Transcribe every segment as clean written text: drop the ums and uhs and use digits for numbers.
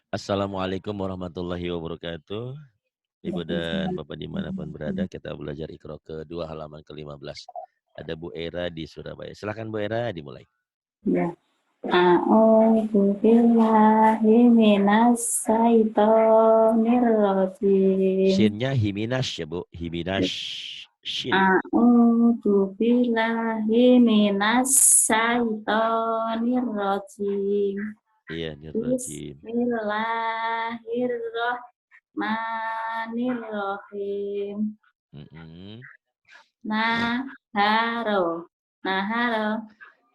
Assalamualaikum warahmatullahi wabarakatuh. Ibu dan Bapak dimanapun berada, kita belajar Iqra kedua halaman ke-15. Ada Bu Era di Surabaya. Silakan Bu Era, dimulai. Ya. A'udzu billahi minas syaitonir rajim. Shinnya Himinas ya Bu, Himinas. Shin. A'udzu billahi minas syaitonir rajim. Iya, nirrajim. Bismillahirrahmanirrahim. Mm-mm. Naharo. Naharo.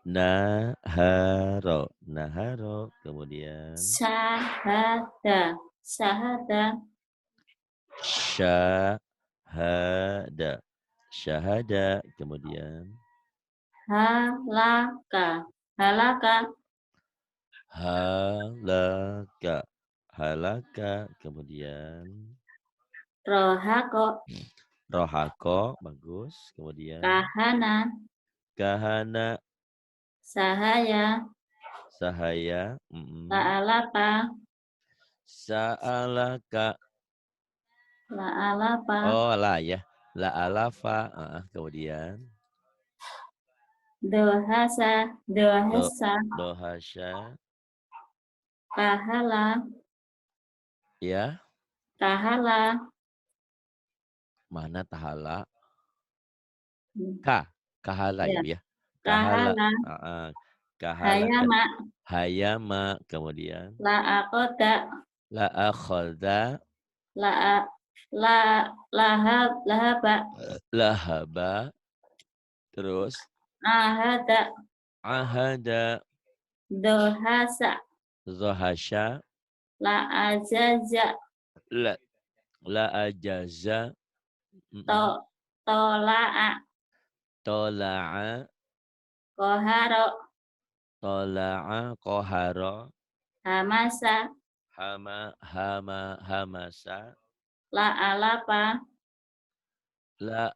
Naharo. Naharo. Kemudian. Syahada. Syahada. Syahada. Syahada. Kemudian. Halaka. Halaka. Halaka. Halaka. Kemudian. Rohako. Rohako. Bagus. Kemudian. Kahana. Kahana. Sahaya. Sahaya. La'alapa. Sa'alaka. La'alapa. Oh, la ya. La alafa. Kemudian. Dohasa. Dohasa. Dohasya. Kahala. Ya. Kahala. Mana tahala? Hmm. Kahala Ya. ya, Bu ya. Kahala. Kahala. Kahala. Hayama. Hayama. Kemudian. La'akoda. La akhadha. La'a. Lahab. Lahaba. Lahaba. Terus. Ahada. Ahada. Dohasa. Zohasya. La'ajaza. La. La ajaza. To. Tola'a. Tola'a. Koharo. Tola'a. Kohara. Hamasa. Hamasa. La'alapa. La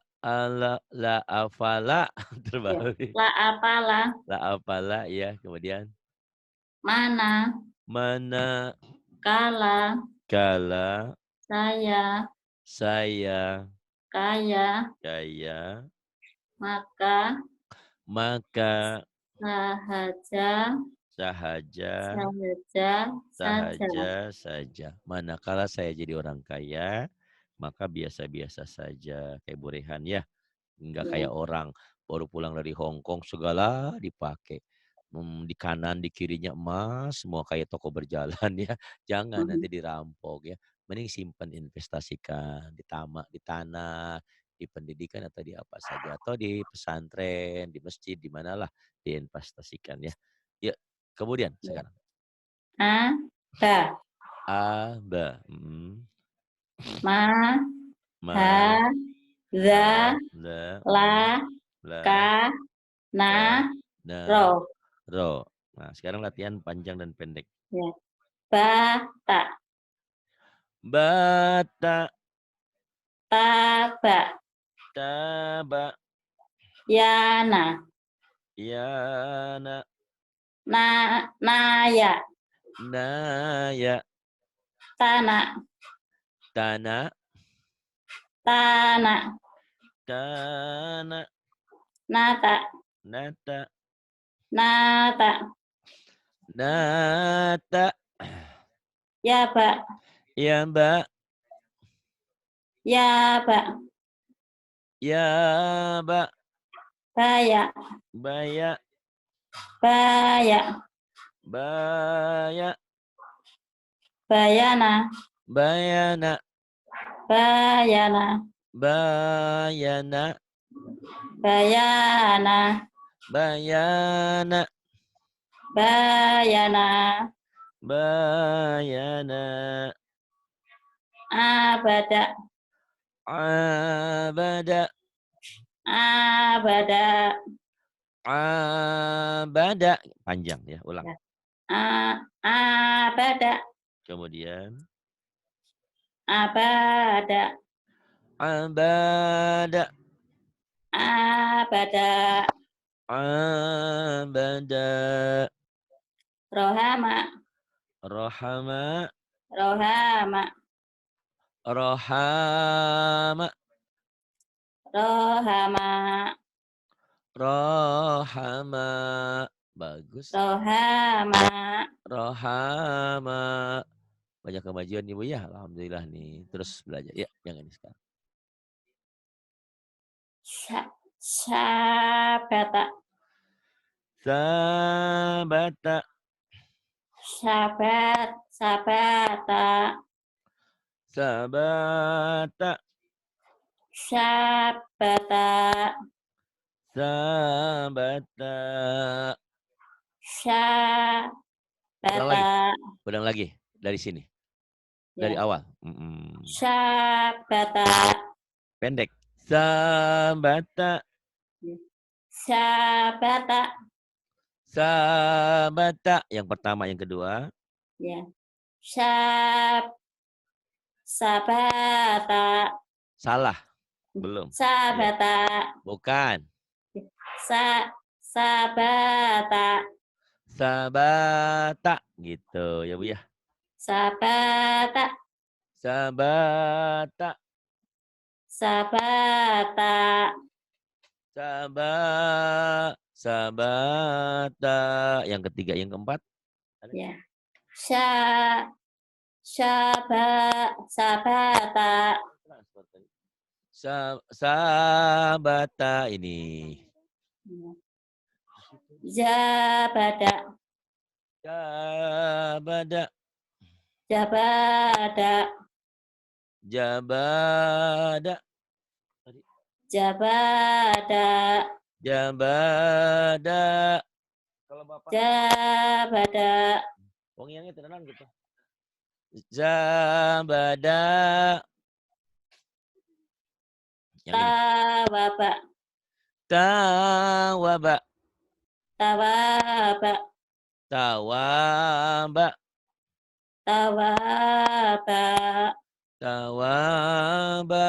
afala. Ya. Terbalik. La'apala. La afala ya. Kemudian. Mana. Mana. Kala. Kala. Saya. Saya. Kaya. Kaya. Maka. Maka. Sahaja. Sahaja. Saja. Saja. Manakala saya jadi orang kaya, maka biasa-biasa saja. Kayak Bu Rehan ya. Enggak Ya. kayak orang baru pulang dari Hong Kong segala dipakai. Di kanan di kirinya emas, semua kayak toko berjalan ya. Jangan nanti dirampok ya. Mending simpan, investasikan di tanah, di pendidikan atau di apa saja, atau di pesantren, di masjid, di manalah diinvestasikan ya. Ya, kemudian sekarang. Ba. Aba. Ma. Ma. Ha. Za. La. La. La. Ka. Na. Ka. Na. Ro. Ro. Nah, sekarang latihan panjang dan pendek. Ya. Bata. Bata. Taba. Taba. Yana. Yana. Naya. Naya. Tanah. Tanah. Tanah. Tanah. Nata. Nata. Nata. Nata. Ya, Pak. Ya, Mbak. Ya, Pak. Ya, Mbak. Baya. Baya. Baya. Baya. Bayana. Bayana. Bayana. Bayana. Bayana. Bayana. Bayana. Bayana. Abada. Abada. Abada. Abada. Panjang ya, ulang. Abada. Kemudian. Abada. Abada. Abada. Abada. Rohama. Rohama. Rohama. Rohama. Rohama. Rohama. Bagus. Rohama. Rohama. Banyak kemajuan nih Bu ya. Alhamdulillah nih. Terus belajar. Ya, jangan ini sekarang. Sabata. Sabata. Sabata. Sabata. Sabata. Sabata. Ulang lagi. Sabata. Ulang lagi. Dari sini. Dari Ya. awal. Sabata. Pendek. Sabata. Sabata. Sabata. Yang pertama, yang kedua. Ya. Sabata. Salah. Belum. Ya. Sabata. Bukan. Sabata. Sabata. Gitu ya Bu ya. Sabata. Sabata. Sabata. Sabata. Yang ketiga, yang keempat. Ya. Sabata. Sabata ini. Jabada. Jabada. Jabada. Jabada. Jabada. Jabada. Kalau Bapak Jabada. wong yang tenan gitu. Jabada. Yang ini. Tawaba. Tawaba. Tawaba. Tawaba. Tawaba. Tawaba.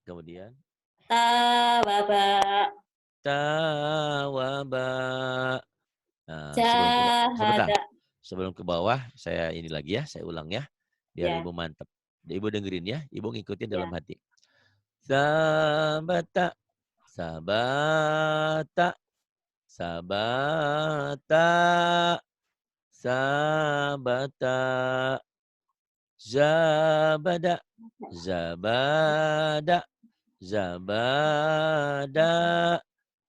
Kemudian. Tawaba. Tawaba. Nah, sebentar. Jahada. Sebelum ke bawah, saya ini lagi ya, saya ulang ya. Biar Ya. Ibu mantap. Ibu dengerin ya, Ibu ngikutin dalam Ya. hati. Sabata. Sabata. Sabata. Sabata. Zabada. Zabada. Zabada.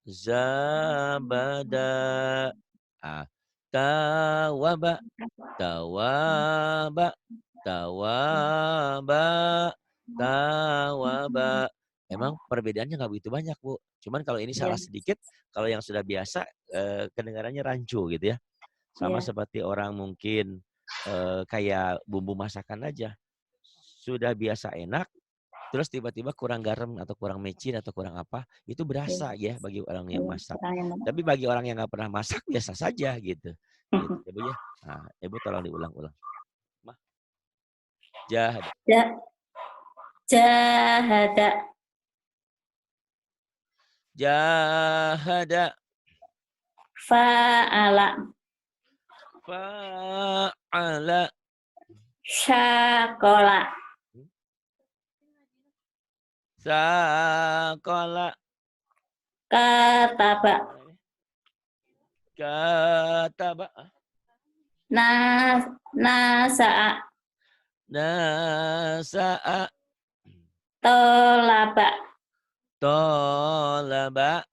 Zabada. Tawaba. Tawaba. Tawaba. Tawaba. Emang perbedaannya nggak begitu banyak, Bu. Cuman kalau ini Ya. salah sedikit, kalau yang sudah biasa kedengarannya rancu gitu ya. Sama Ya. seperti orang mungkin kayak bumbu masakan aja. Sudah biasa enak, terus tiba-tiba kurang garam atau kurang mecin atau kurang apa, itu berasa ya bagi orang yang masak. Tapi bagi orang yang nggak pernah masak biasa saja gitu. Gitu ya Bu ya. Nah, Ibu tolong diulang-ulang. Mah. Jahada. Jahada. Jahada. Fa'ala. Fa'ala. Syakola. Sakola. Kataba. Kataba. Nasa'a. Nasa'a. Tolaba. Tolaba.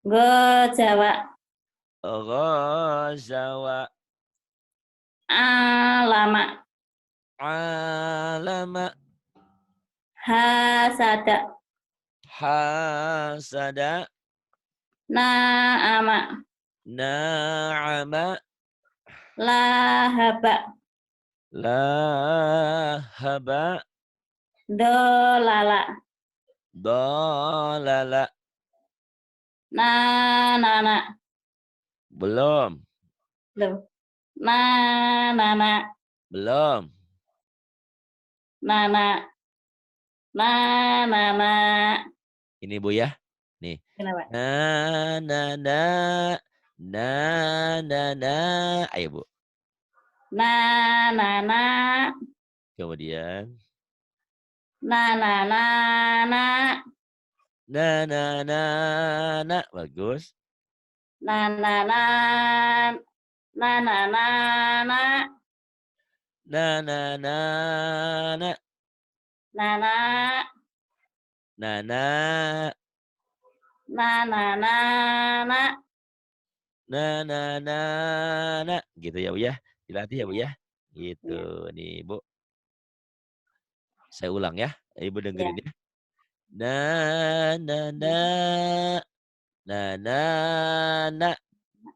Gojawa. Ghazawa. Alama. Alama. Hasada. Hasada. Na'ama. Na'ama. Lahaba. Lahaba. Dolala. Dolala. Nana. Belum. Belum. Nana. Belum. Nana. Nana. Ini Bu ya. Nih. Kenapa? Na na na na na na. Ayo Bu. Na, na, na. Kemudian Na, na, na, na. na. Bagus. Na, na, na. Na, na, na, na. Na. Na, na. Na. Na, na, na, na. Na. Gitu ya, Bu, ya. Dilatih ya, Bu, ya. Gitu. Ya, Nih, Bu. Saya ulang ya. Ibu ya. dengerin ya. Na na na na na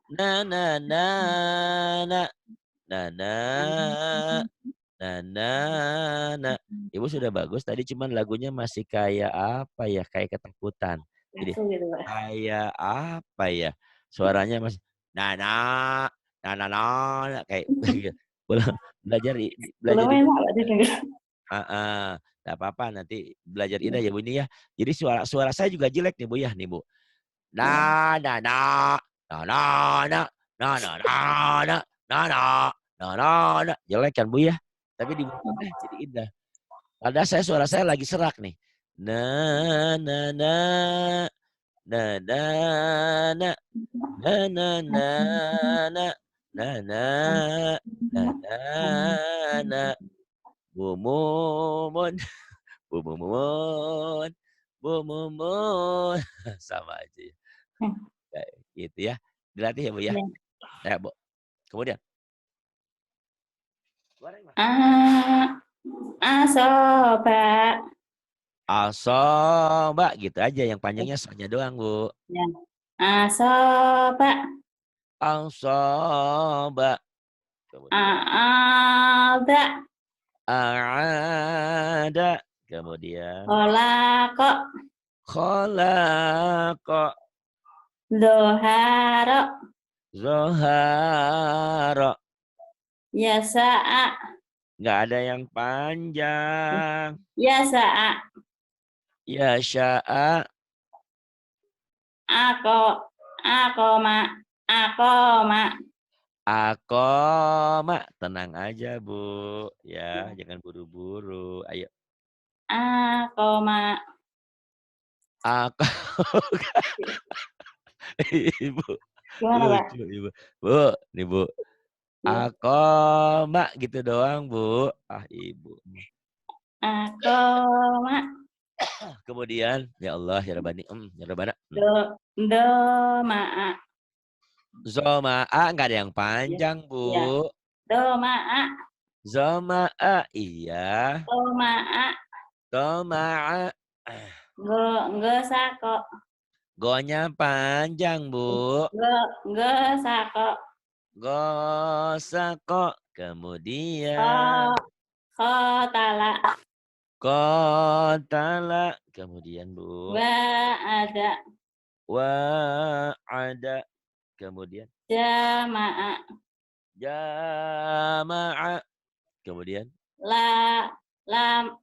na na na na na na na. Ibu sudah bagus tadi cuman lagunya masih kayak apa ya, kayak ketakutan. Jadi Langsung gitu, Pak. kayak apa ya, suaranya masih na na na kayak belum belajar Belum belajar di enak Pak didengar. heeh, nggak apa-apa nanti belajar indah ya Bu ini ya. Jadi suara suara saya juga jelek nih Bu ya, nih Bu. Na Ya. na na, na na na, na na na na, na na, na na na. Jelek kan Bu ya? Tapi dibuka jadi indah. Padahal suara saya lagi serak nih. Na na na, na na na, na na na na, na na, na na na. Bu Mumun, Bu Mumun, Bu Mumun. Sama aja ya. Kayak gitu ya. Dilatih ya, Bu, ya? Ya. Ya, Bu. Kemudian? Suara yang mana? Asoba. Asoba, gitu aja yang panjangnya so-nya doang, Bu. Ya. Asoba. Asoba. Kemudian A'ada. a'ada. Kemudian Kolako. khalaqa. Doharo. Zohara. Yasa'a. Nggak ada yang panjang. Yasa'a. Yasha'a. Ako. Akoma. Akoma. Akoma. Tenang aja, Bu. Ya, jangan buru-buru. Ayo. Akoma. Ako. Ibu. Gimana, Pak? Lucu, Ibu. Bu, nih, Bu. Ya. Akoma gitu doang, Bu. Ah, Ibu. Akoma. Kemudian, ya Allah, ya Rabbani, ya Rabbana. Do ma'a. Zoma'a nggak ada yang Ya. panjang, Ya. Bu. Do ma'a. Zoma'a, iya. Do ma'a. Toma'a. Nggo sako. Go-nya panjang, Bu. Nggo sako. Gosako. Ko Kemudian Kotala. kotala. Kemudian, Bu. Ada. Wa'ada. Kemudian Jama'a. jama'a. Kemudian La lam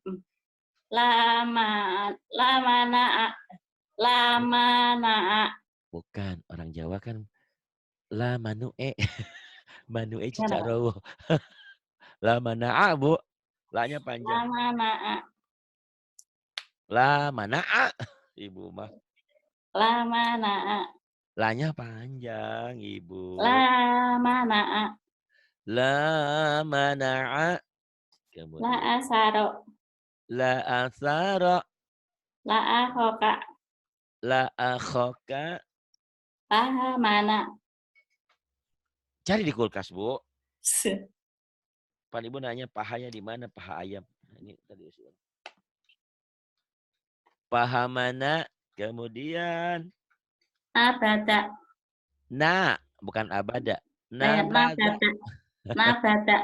lama lamana'a. Lamana'a. bukan, orang Jawa kan la manue. Manue Gimana, cicak Pak? rowo. La mana'a, Bu. La-nya panjang. Lamana'a. La mana'a. Ibu mah. Lamana'a. La-nya panjang, Ibu. Lamana'a. La mana'a. La Kemudian asaro. la athara. La ahoka. La akhoka. Pahamana. Cari di kulkas, Bu. Pan Ibu nanya pahanya di mana? Paha ayam. Nah, ini tadi usul. Paha mana? Kemudian Abada. na, bukan abada. Nabada. Nabada. Nabada.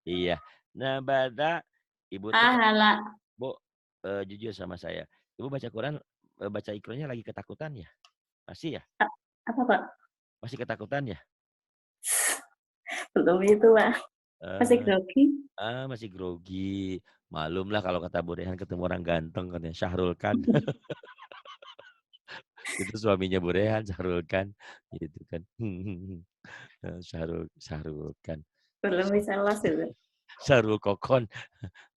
Iya. Nabada. Ibu tuh, Ahala. Bu, jujur sama saya. Ibu baca Quran, baca Iqranya lagi ketakutan ya? Masih ya? Apa, Pak? Masih ketakutan ya? Belum itu, Pak. Masih Eh, grogi. masih grogi. Malum lah kalau kata Bu Rehan ketemu orang ganteng katanya Syahrul Khan. Itu suaminya Bu Rehan, Syahrul Khan. Gitu kan. Syahrul Khan. Belum bisa los itu. Sarul Kokon.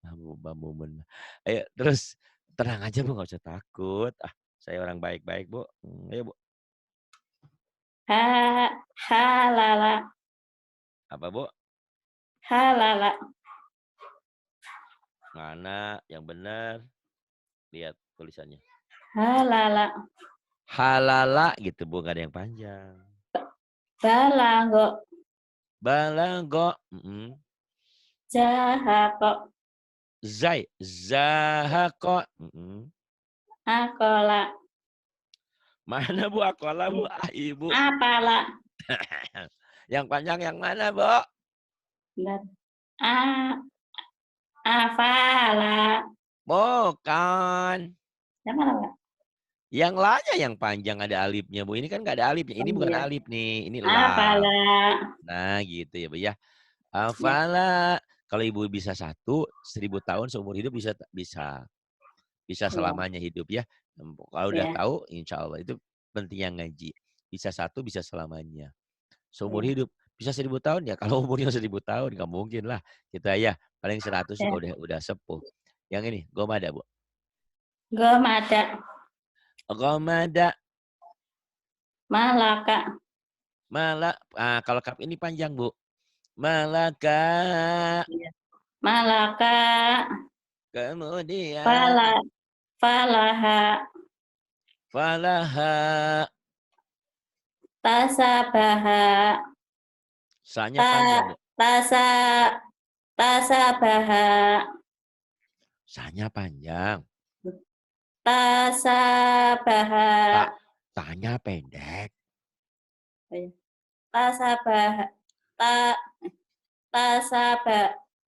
Mbak Mumun. Ayo terus tenang aja Bu, nggak usah takut. Ah, saya orang baik-baik Bu. Ayo Bu. Halala. Apa Bu? Halala. Mana yang benar? Lihat tulisannya. Halala. Halala gitu Bu, nggak ada yang panjang. Balanggo. Balanggo. Jahako. Zai. Zahako. Akola. Mana Bu akola Bu? Ah, Ibu. Apala. Yang panjang yang mana Bu? Bentar. Afala. Bukan. Yang mana, Pak? Yang lanya yang panjang ada alifnya Bu. Ini kan nggak ada alifnya. Oh Ini bukan iya. alif nih. Ini lam. Apala. Nah gitu ya Bu ya. Ya. Afala. Kalau Ibu bisa 1000 tahun seumur hidup bisa Iya. selamanya hidup ya. Kalau udah Iya. tahu insya Allah itu pentingnya ngaji. Bisa 1 bisa selamanya. Seumur Iya. hidup bisa 1000 tahun ya. Kalau umurnya 1000 tahun nggak mungkin lah. Kita ya paling 100 Ya. juga udah sepuh. Yang ini gomada Bu. Gomada. Gomada. Malaka. Kalau kap ini panjang Bu. Malaka. Iya. Malaka. Kemudian. Falaha. Falaha. Tasabaha. Sanya panjang Bu. Tasabaha. Sanya panjang. Tasabaha. Tanya pendek. Tasabaha.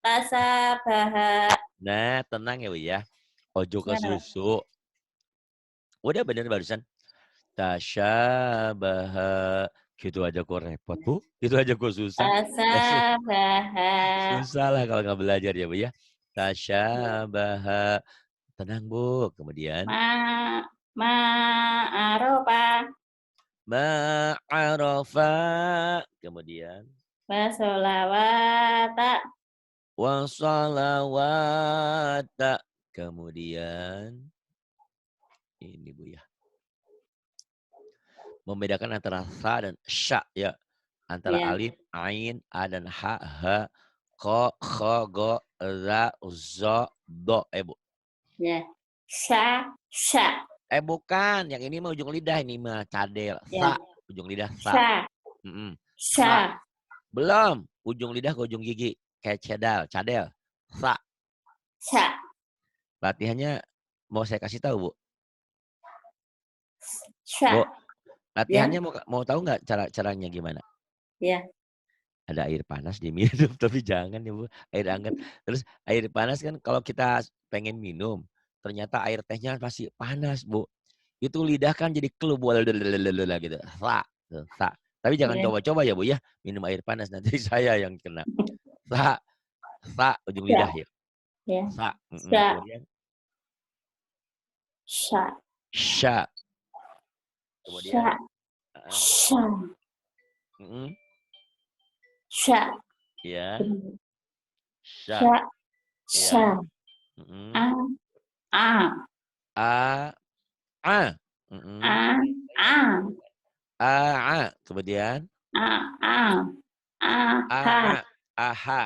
Tasabaha. Nah, tenang ya Bu ya. Ojo ke Gimana, Pak? susu. Udah bener barusan. Tasyabaha. Gitu aja kok repot Bu. Gitu aja kok susah. Tasabaha. Susah lah kalau nggak belajar ya Bu ya. Tasyabaha. Tenang Bu. Kemudian. Ma'arofa. Ma'arofa. Kemudian. Wasolawata. Wassalawata. Kemudian. Ini Bu ya. Membedakan antara sa dan sya ya. Antara Ya. alif, ain, a dan ha, ko, kho, go, za, zo, do. Bu. Ya. Sya. Bukan. Yang ini mah ujung lidah. Ini mah cadel. Ya. Sa. Ujung lidah sa. Sya. Sa. Sya. Belum. Ujung lidah ke ujung gigi. Kayak cadel. Sa. Sya. Latihannya mau saya kasih tahu Bu. Sya. Bu. Latihannya Ya. mau tahu nggak caranya gimana? Ya. Ada air panas diminum, tapi jangan ya Bu, air hangat. Terus air panas kan kalau kita pengen minum, ternyata air tehnya masih panas Bu. Itu lidah kan jadi keluar gitu. Sa. Tapi jangan Ya. coba-coba ya Bu ya, minum air panas nanti saya yang kena. Sa ujung Ya. lidah ya. Ya. Sa. Sya. Kemudian Sya. sya. Kemudian Sya. Sya. ya. Sya. Sya. Ya. Sya. A. A. A. A. A. A. A. Kemudian A. A. A. Ha. aha.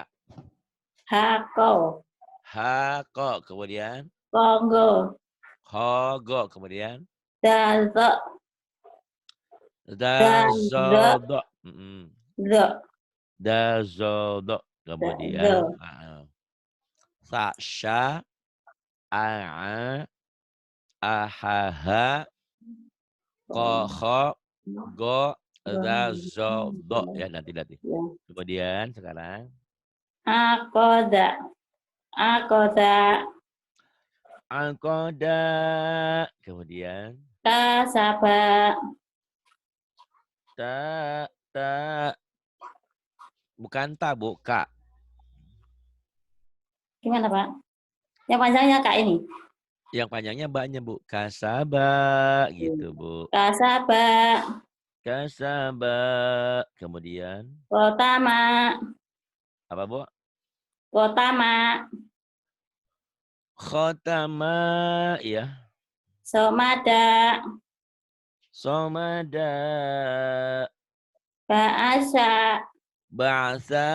Hako. Hako. Kemudian Kongo. hogo. Kemudian Dazo. dazodo. Zo. Dazodo. Kemudian sasha. A. Ahaha. Koho. Go. Dazodo. Ya nanti. Kemudian sekarang Akoda. Akoda. angkoda. Kemudian Kasaba. ta. Bukan ta Bu, Kak. Gimana Pak? Yang panjangnya Kak ini. Yang panjangnya mbaknya Bu. Kasaba gitu Bu. Kasaba. Kasaba. Kemudian Pertama. Apa, Bu? Kotama. Khotama, iya. Somada. Somada. Ba'asa. Ba'sa.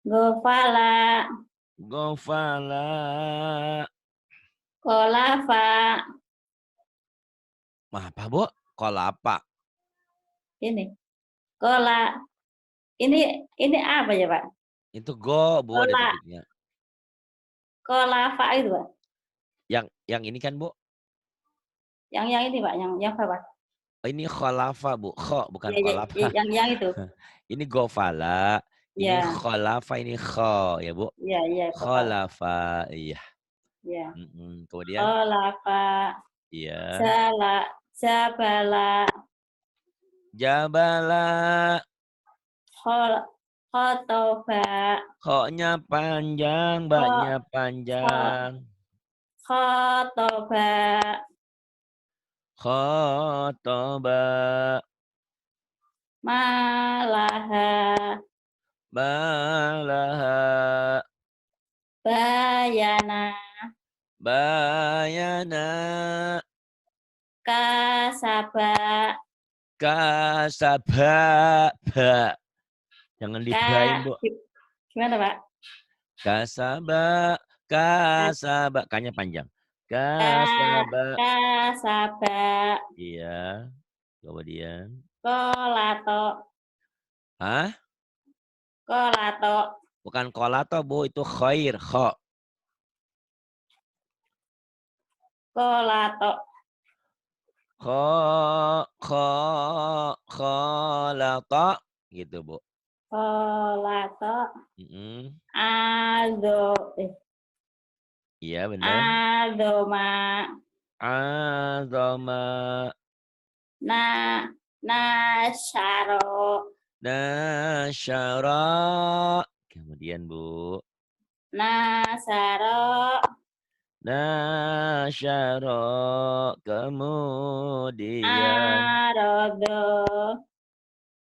Gofala. Gofala. Kolafa. Apa, Bu? Kolapa. Ini. Kola. Ini apa ya, Pak? Itu go, Bu, ada Kola. titiknya. Kolafa itu, Pak. Yang ini kan, Bu? Yang ini, Pak. Yang apa? Oh, ini kholafa, Bu. Kho, bukan Ya, ya, kolapa. yang itu. Ini gofala. Ini Ya, kholafa, ini kho, ya, Bu. ya, Bapak. Kholafa, iya. Ya. Kemudian, Kolafa. iya. Jabala. Jabala. Khotoba. Kho-nya panjang, Kho- ba-nya kho- panjang. Khotoba. Khotoba. Malaha. Balaha. Bayana. Bayana. Kasaba. Kasaba. Ba. Jangan dibain, Bu. Gimana, Pak? Kasaba. Kasaba. K-nya panjang. Kasaba. Kasaba. Iya. Kemudian. Kolato. Hah? Kolato. Bukan kolato, Bu. Itu khair. Kho. Kolato. Kho. Kho. Kholata. Gitu, Bu. Kolato. Mm-mm. Ado. Iya, benar. Adoma. Azama. Na. Nasyaro. Nasyara. Kemudian, Bu. Nasaro. Nasyara. Kemudian. Arodo.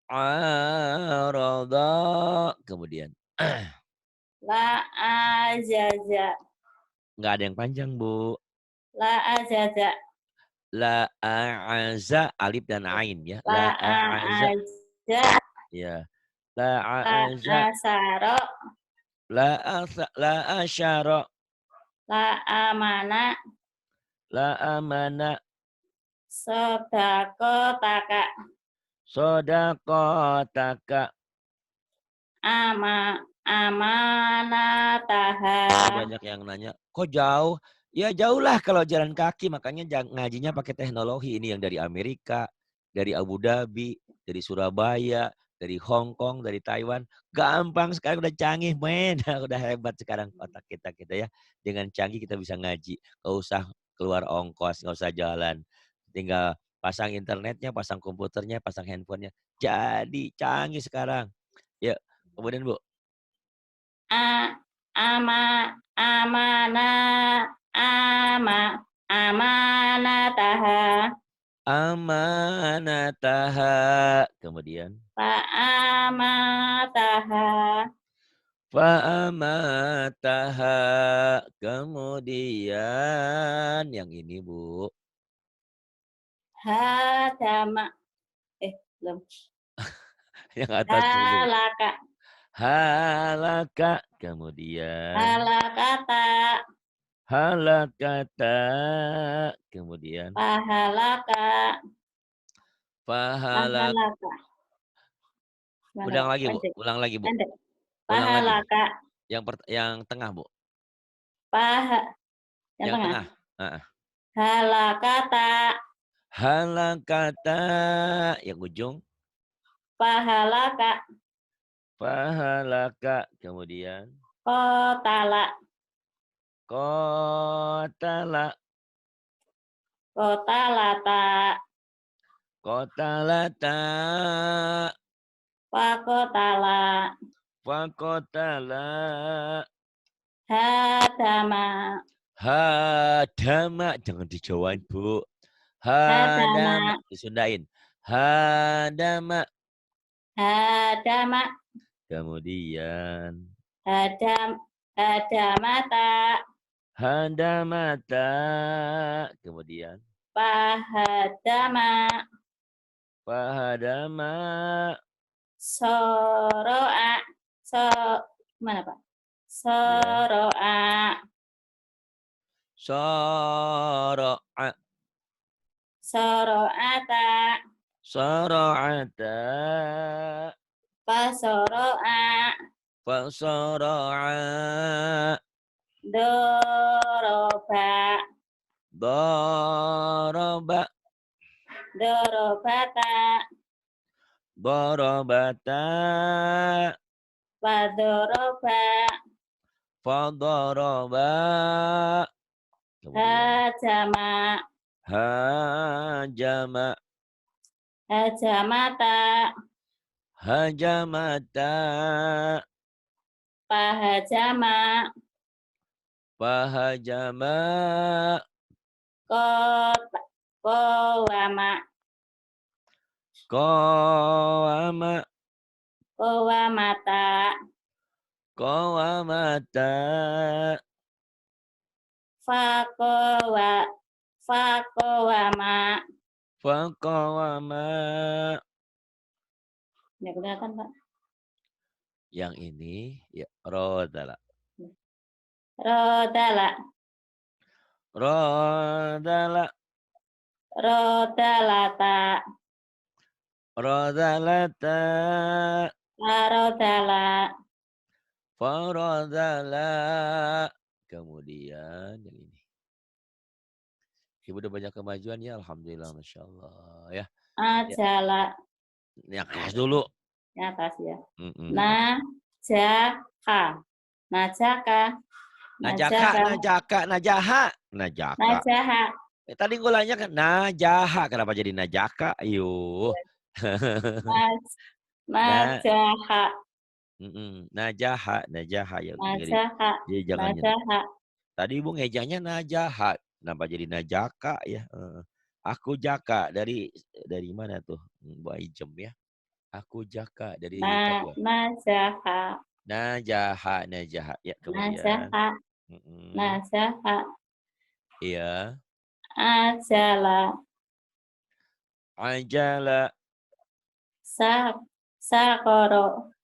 Arada. Kemudian. La ajaza. Nggak ada yang panjang, Bu. La ajaza. La a'aza. Alif dan ain, ya. La La a'aza. aaja. Ya. La La a'aza. asaro. La asyara. La amana. La amana. Sodako taka. Sodaqotaka. Amanataha. Banyak yang nanya, kok jauh? Ya jauh lah kalau jalan kaki. Makanya ngajinya pakai teknologi. Ini yang dari Amerika, dari Abu Dhabi, dari Surabaya, dari Hong Kong, dari Taiwan. Gampang sekarang, udah canggih, men. Udah hebat sekarang otak kita ya. Dengan canggih kita bisa ngaji. Gak usah keluar ongkos, gak usah jalan. Tinggal pasang internetnya, pasang komputernya, pasang handphonenya. Jadi canggih sekarang. Ya, kemudian, Bu. A, ama, amana, amanataha. Amanataha. Kemudian. Fa'amataha. Fa'amataha. Kemudian yang ini, Bu. Hadama. Belum. Yang atas dulu. Halaka. Halaka. Kemudian. Halakata. Halakata. Kemudian. Pahalaka. Pahalak. Pahalaka. Mana, Ulang Pak? lagi, Bu. Pendek. Ulang lagi, Bu. Pendek. Ulang lagi. Pahalaka. Yang tengah, Bu. Yang Yang tengah. tengah. Halakata. Halakata. Yang ujung. Pahalaka. Pahalaka. Kemudian. Kotala. Kotala. Kotalata. Kotalata. Pakotala. Fakotala. Hadama. Hadama. Jangan dijawain, Bu. Hadama. Hadama. Disundain. Hadama. Hadama. kemudian hadamata, hadamata, kemudian pahadama, fahadama, soro'a, so, mana Pak? ya, Soro'a, sara'a, soro'ata, sara'ata, pasoro'a, fasara'a, doroba, daraba, dorobata, darabata, padoroba, fadaraba, kemudian hajama, hajama, hajamata, hajamata, pahajama, fahajama, kota, kowama, qawama, kowamata, qawamata, fakowa, fakowama. faqawama. Nggak kelihatan, Pak. Yang ini ya rodala. Rodala, Rodala, rodalata, rodalata, rodala, farodala. Kemudian yang ini. Ibu udah banyak kemajuan ya, alhamdulillah, masya Allah ya. Ya, ajala, yang khas dulu. di atas ya. Mm-mm. Najaka, najaka, Najaka, najaka, najaka, najaha, najaka. najaha, Tadi gue nanya kan najaha, kenapa jadi najaka? Ayo. naj, Nah, najaha, najaha, najaha ya. najaha, Jadi jangan yang najaha, tadi ibu ngejanya najaha, kenapa jadi najaka ya? Aku jaka dari mana tuh? Bu Aijem ya. Aku jaka dari Papua. najaha, Najaha, najaha ya. Kemudian, najaha, mm-mm, najaha, iya, ajala, ajala, sa, sakoro,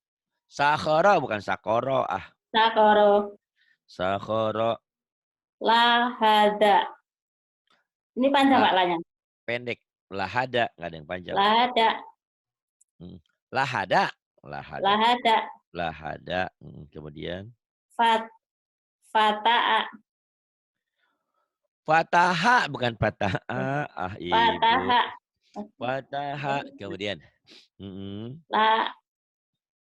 sakhara bukan sakoro ah, sakoro, sakhara, lahada. Ini panjang lah Pak lahnya. pendek, lahada nggak ada yang panjang. Lahada, Hmm. Lahada, lahada, lahada, lahada. Kemudian fat, fata'a, fataha bukan fataha ah ibu. fataha, Fataha kemudian la,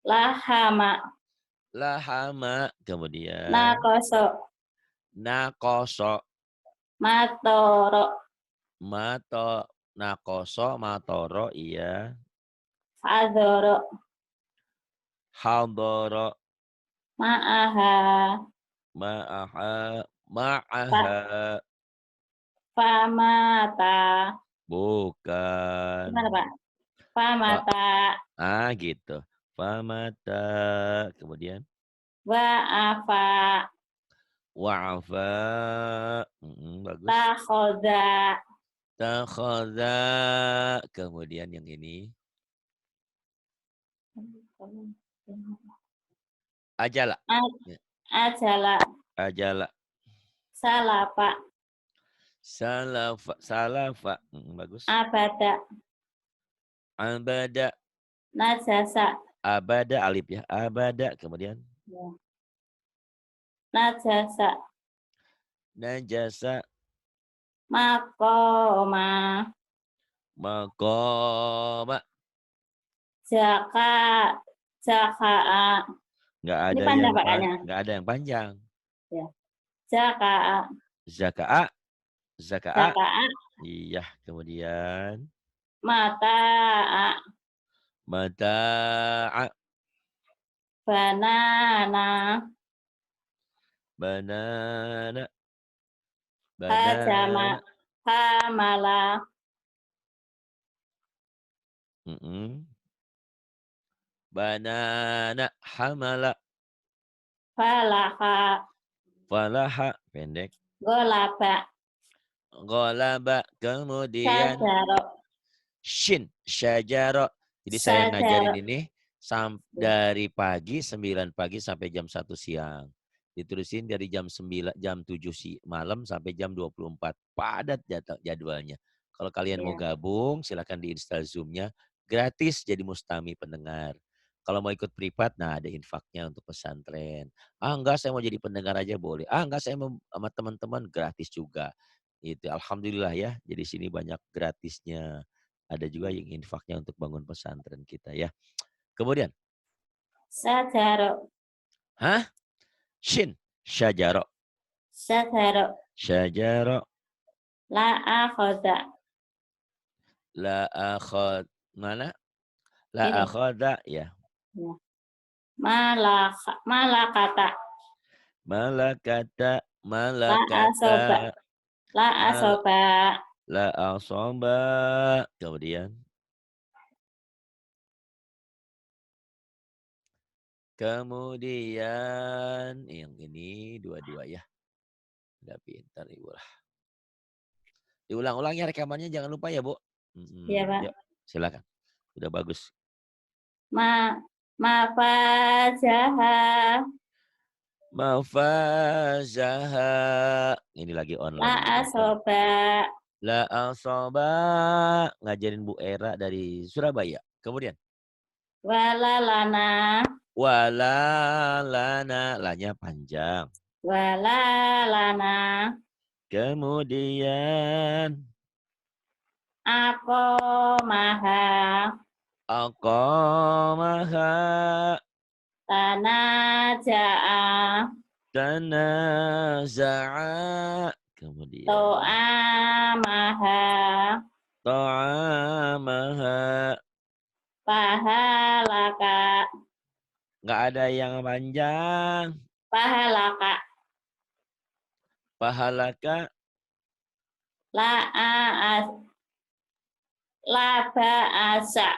lahama, lahama kemudian nakoso, nakoso matoro, mato nakoso matoro iya fadoro, hadoro ma'aha, ma'aha fa, ma'aha famata. bukan Gimana Pak? Fa- Famata, gitu famata kemudian wa'afa, wa'afa bagus takhoda, takhadha kemudian yang ini ajala ya, ajala, ajala salapa, salafa salafa bagus abada, abada najasa, abada alif ya abada kemudian ya. Najasa, najasa makoma, maqama jaka, jakaa. nggak Ini ada panjang yang Pak kayaknya. nggak ada yang panjang Ya. Jakaa, zakaa zakaa jakaa, iya kemudian mataa, mata'a banana, banana hajama, banana hamala, mm banana, hamala, falaha, falaha, pendek, golaba, ghalaba, kemudian syajaro, shin, syajaro. Jadi saya syajaro. ngajarin ini Ya, dari pagi 9 pagi sampai jam 1 siang. Diterusin dari jam 7 malam sampai jam 24. Padat jadwalnya. Kalau kalian mau ya. gabung, silakan diinstal Zoom-nya. Gratis jadi mustami pendengar. Kalau mau ikut privat, nah ada infaknya untuk pesantren. Ah enggak, saya mau jadi pendengar aja boleh. Ah enggak, saya mau sama teman-teman gratis juga. Itu alhamdulillah ya. Jadi sini banyak gratisnya. Ada juga yang infaknya untuk bangun pesantren kita ya. Kemudian, Syajaro, hah? Shin, syajaro, syajaro, syajaro, la akhoda. la akhod, mana? La Ini. akhoda, ya. Ya. Malakata, Malakata, la malakata, asoba, la mal, asoba, la asoba. Kemudian, yang ini dua-dua ya. Udah pintar ibu lah. Diulang-ulang ya rekamannya jangan lupa ya Bu. ya Pak. Yuk, silakan. Udah bagus. Ma, mafajaha, Mafazaha. Ini lagi la online ini teman-teman. asoba, La asoba. Ngajarin Bu Era dari Surabaya. Kemudian. walalana, Wala lana. Lanya panjang. walalana, Kemudian. ako maha, Aqamaha. tanajaa, Tanaza'a. Kemudian. to'a maha, Ta'amaha. pahalaka, Nggak ada yang panjang. pahalaka, Pahalaka. la laba asa,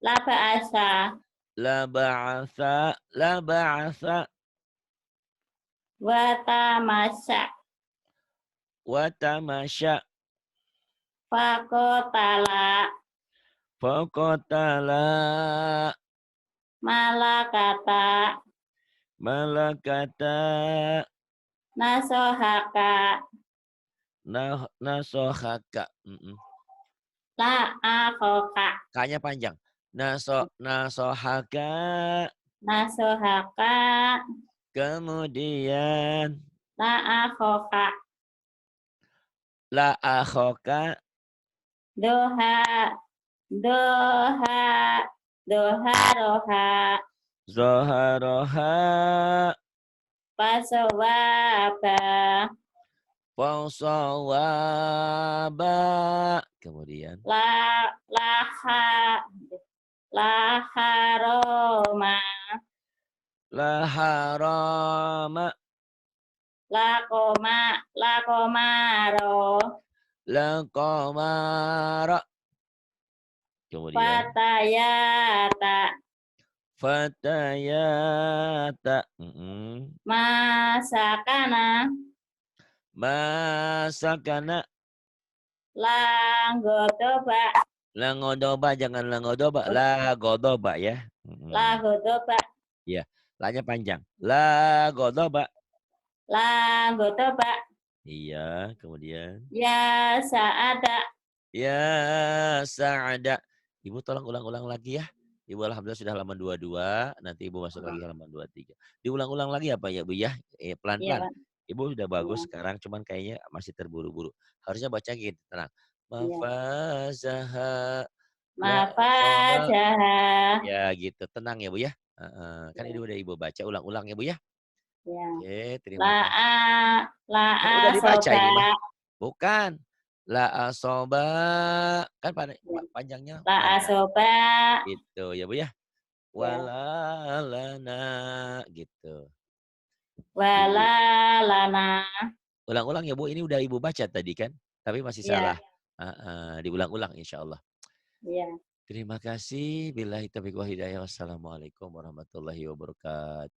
laba asa, La ba'atha. La ba'atha. watamasa, Watamasya. fakotala, Faqatala. malakata, Malakata. nasohaka, Nasohaka. la akoka, Kayaknya panjang. Nasohaka. nasohaka, Kemudian. la akoka, La akhoka. doha, doha, doha roha, Zoharoha. pasowaba, Fausawaba. Kemudian. laha, laharoma, Laharama. lakoma, lakomaro, Laqamara. Kemudian. fatayata, Fatayata. masakana, Masakana. langgodoba, Langodoba. Jangan langodoba. Lagodoba ya. lagodoba, Ya. Lanya panjang. Lagodoba. langgodoba, Iya. Kemudian. ya saada, Ya Sa'ada. Ibu tolong ulang-ulang lagi ya. Ibu alhamdulillah sudah halaman 22. Nanti ibu masuk lagi halaman 23. Diulang-ulang lagi apa ya Bu ya? iya Pelan-pelan. Pak, Ibu sudah iya, bagus sekarang. Cuman kayaknya masih terburu-buru. Harusnya baca gitu. Tenang. iya. Mafazaha. La soba. Mafajaha, Ya gitu. Tenang ya Bu ya. Kan ini iya, udah ibu baca. Ulang-ulang ya Bu ya. iya. Oke. Terima kasih. Laa, Kan laa udah dibaca soba, ini mah. Bukan. La asoba. Kan iya. panjangnya Laa panjang. soba, Gitu ya Bu ya. ya. Walalana gitu. Di Walalana, ulang-ulang ya Bu, ini udah Ibu baca tadi kan? Tapi masih iya, salah. Heeh, diulang-ulang insyaallah. iya. Terima kasih. Billahi taufiq wal hidayah. Wassalamualaikum warahmatullahi wabarakatuh.